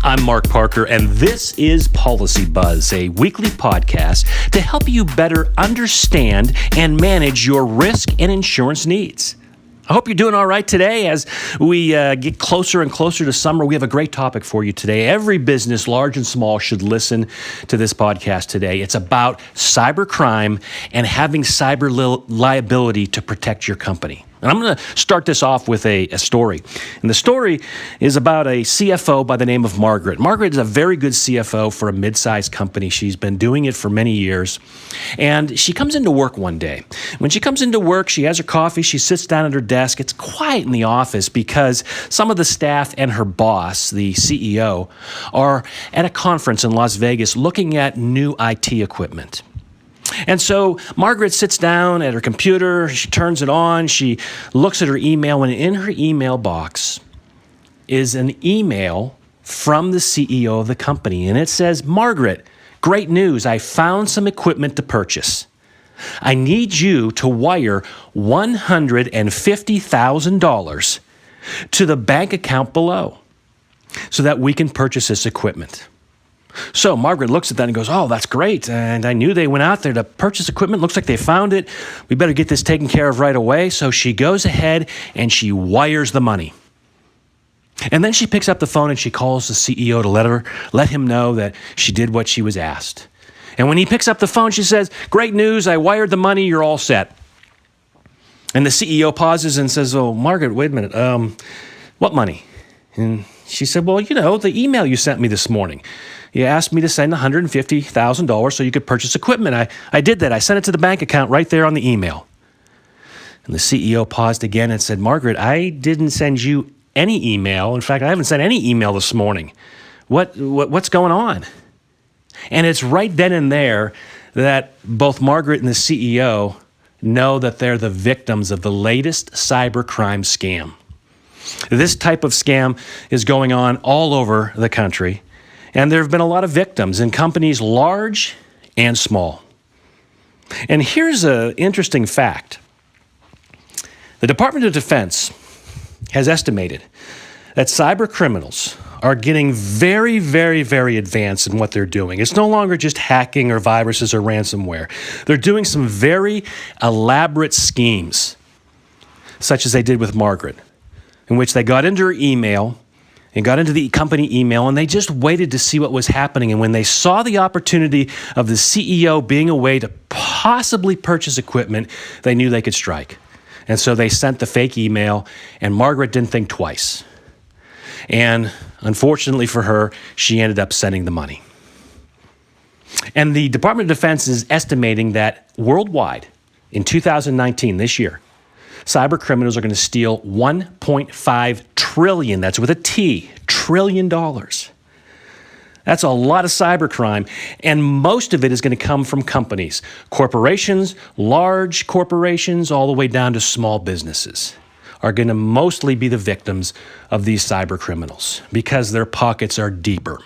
I'm Mark Parker, and this is Policy Buzz, a weekly podcast to help you better understand and manage your risk and insurance needs. I hope you're doing all right today. As we get closer and closer to summer, we have a great topic for you today. Every business, large and small, should listen to this podcast today. It's about cybercrime and having cyber liability to protect your company. And I'm going to start this off with a story. And the story is about a CFO by the name of Margaret. Margaret is a very good CFO for a mid-sized company. She's been doing it for many years. And she comes into work one day. When she comes into work, she has her coffee, she sits down at her desk. It's quiet in the office because some of the staff and her boss, the CEO, are at a conference in Las Vegas looking at new IT equipment. And so Margaret sits down at her computer, she turns it on, she looks at her email, and in her email box is an email from the CEO of the company. And it says, "Margaret, great news, I found some equipment to purchase. I need you to wire $150,000 to the bank account below so that we can purchase this equipment." So Margaret looks at that and goes, "Oh, that's great. And I knew they went out there to purchase equipment. Looks like they found it. We better get this taken care of right away." So she goes ahead and she wires the money. And then she picks up the phone and she calls the CEO to let him know that she did what she was asked. And when he picks up the phone, she says, "Great news. I wired the money. You're all set." And the CEO pauses and says, "Oh, Margaret, wait a minute. What money?" And she said, "Well, the email you sent me this morning. You asked me to send $150,000 so you could purchase equipment. I did that. I sent it to the bank account right there on the email." And the CEO paused again and said, "Margaret, I didn't send you any email. In fact, I haven't sent any email this morning. What's going on?" And it's right then and there that both Margaret and the CEO know that they're the victims of the latest cybercrime scam. This type of scam is going on all over the country. And there have been a lot of victims in companies large and small. And here's an interesting fact. The Department of Defense has estimated that cyber criminals are getting very, very, very advanced in what they're doing. It's no longer just hacking or viruses or ransomware. They're doing some very elaborate schemes, such as they did with Margaret, in which they got into her email and got into the company email, and they just waited to see what was happening. And when they saw the opportunity of the CEO being a way to possibly purchase equipment, they knew they could strike. And so they sent the fake email, and Margaret didn't think twice. And unfortunately for her, she ended up sending the money. And the Department of Defense is estimating that worldwide, in 2019, this year, cyber criminals are going to steal $1.5 trillion, that's with a T, trillion dollars. That's a lot of cybercrime, and most of it is going to come from companies, corporations, large corporations, all the way down to small businesses are going to mostly be the victims of these cyber criminals because their pockets are deeper.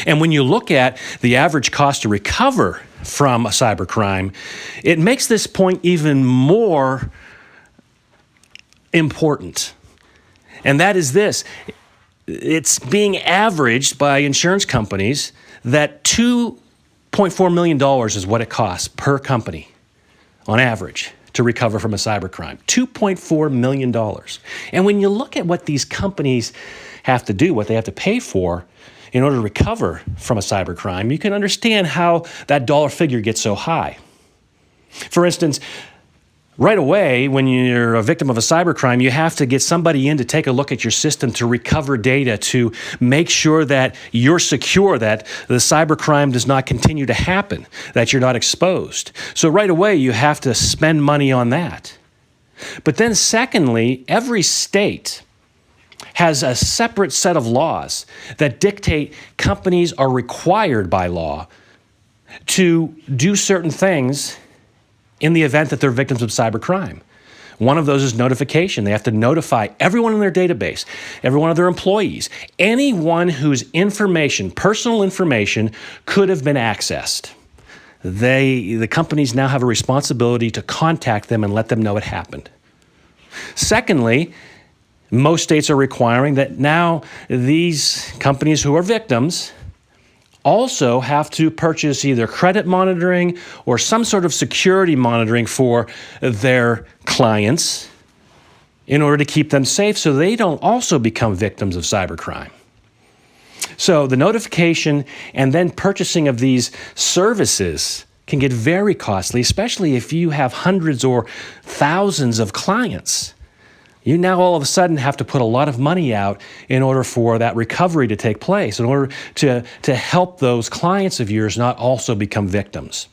And when you look at the average cost to recover from a cybercrime, it makes this point even more important. And that is this. It's being averaged by insurance companies that $2.4 million is what it costs per company on average to recover from a cybercrime. $2.4 million. And when you look at what these companies have to do, what they have to pay for in order to recover from a cybercrime, you can understand how that dollar figure gets so high. For instance, right away, when you're a victim of a cybercrime, you have to get somebody in to take a look at your system to recover data, to make sure that you're secure, that the cybercrime does not continue to happen, that you're not exposed. So right away, you have to spend money on that. But then secondly, every state has a separate set of laws that dictate companies are required by law to do certain things in the event that they're victims of cybercrime. One of those is notification. They have to notify everyone in their database, every one of their employees, anyone whose information, personal information, could have been accessed. The companies now have a responsibility to contact them and let them know it happened. Secondly, Most states are requiring that now these companies who are victims also have to purchase either credit monitoring or some sort of security monitoring for their clients in order to keep them safe so they don't also become victims of cybercrime. So the notification and then purchasing of these services can get very costly, especially if you have hundreds or thousands of clients. You now all of a sudden have to put a lot of money out in order for that recovery to take place, in order to help those clients of yours not also become victims.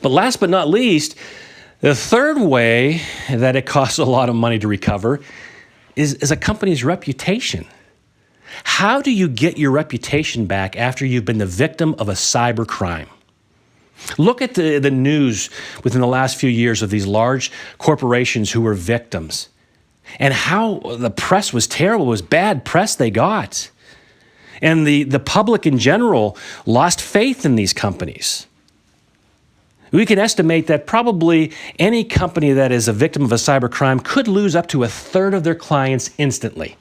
But last but not least, the third way that it costs a lot of money to recover is a company's reputation. How do you get your reputation back after you've been the victim of a cyber crime? Look at the news within the last few years of these large corporations who were victims and how the press was terrible. It was bad press they got. And the public in general lost faith in these companies. We can estimate that probably any company that is a victim of a cybercrime could lose up to a third of their clients instantly.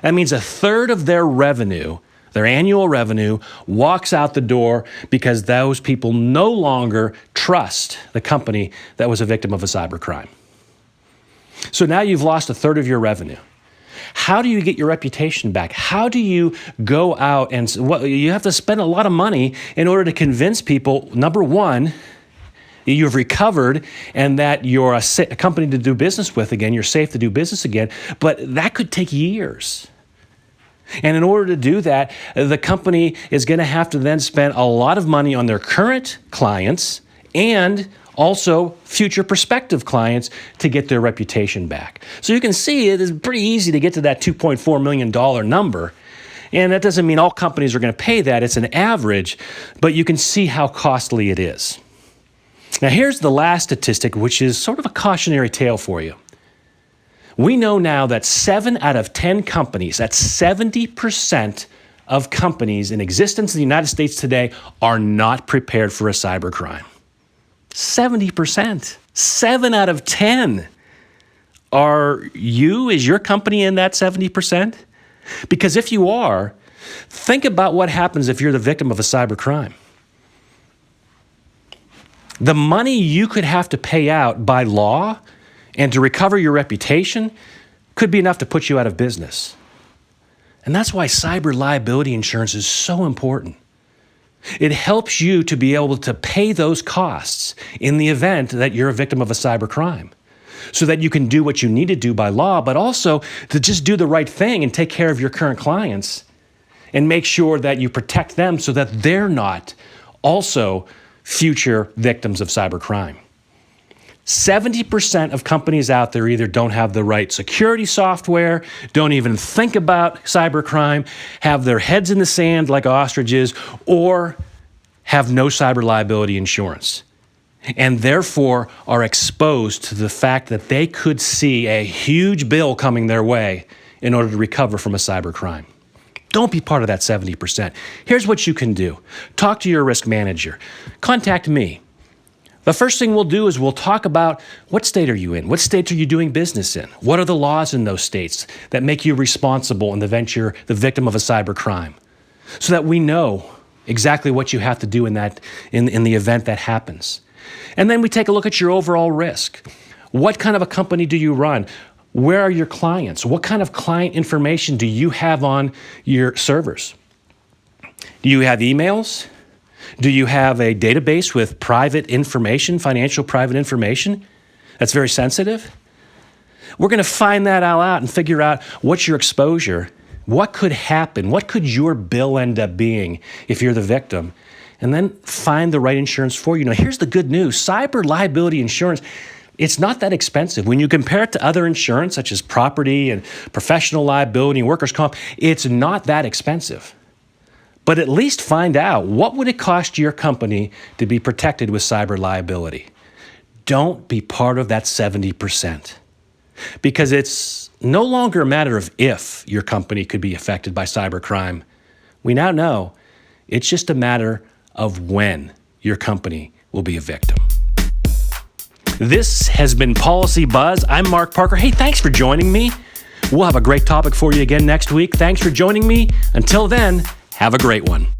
That means a third of their revenue, their annual revenue, walks out the door because those people no longer trust the company that was a victim of a cybercrime. So now you've lost a third of your revenue. How do you get your reputation back? How do you go out and you have to spend a lot of money in order to convince people, number one, you've recovered and that you're a company to do business with again, you're safe to do business again, but that could take years. And in order to do that, the company is going to have to then spend a lot of money on their current clients and also future prospective clients to get their reputation back. So you can see it is pretty easy to get to that $2.4 million number. And that doesn't mean all companies are going to pay that. It's an average, but you can see how costly it is. Now, here's the last statistic, which is sort of a cautionary tale for you. We know now that 7 out of 10 companies, that's 70% of companies in existence in the United States today, are not prepared for a cybercrime. 70%. 7 out of 10. Is your company in that 70%? Because if you are, think about what happens if you're the victim of a cybercrime. The money you could have to pay out by law and to recover your reputation could be enough to put you out of business. And that's why cyber liability insurance is so important. It helps you to be able to pay those costs in the event that you're a victim of a cyber crime, so that you can do what you need to do by law, but also to just do the right thing and take care of your current clients and make sure that you protect them so that they're not also future victims of cyber crime. 70% of companies out there either don't have the right security software, don't even think about cybercrime, have their heads in the sand like ostriches, or have no cyber liability insurance, and therefore are exposed to the fact that they could see a huge bill coming their way in order to recover from a cybercrime. Don't be part of that 70%. Here's what you can do. Talk to your risk manager. Contact me. The first thing we'll do is we'll talk about what state are you in? What states are you doing business in? What are the laws in those states that make you responsible in the event you're the victim of a cyber crime? So that we know exactly what you have to do in the event that happens. And then we take a look at your overall risk. What kind of a company do you run? Where are your clients? What kind of client information do you have on your servers? Do you have emails? Do you have a database with private information, financial private information that's very sensitive? We're going to find that all out and figure out what's your exposure, what could happen, what could your bill end up being if you're the victim, and then find the right insurance for you. Now, here's the good news. Cyber liability insurance, it's not that expensive. When you compare it to other insurance, such as property and professional liability and workers' comp, it's not that expensive. But at least find out, what would it cost your company to be protected with cyber liability? Don't be part of that 70%. Because it's no longer a matter of if your company could be affected by cybercrime. We now know it's just a matter of when your company will be a victim. This has been Policy Buzz. I'm Mark Parker. Hey, thanks for joining me. We'll have a great topic for you again next week. Thanks for joining me. Until then, have a great one.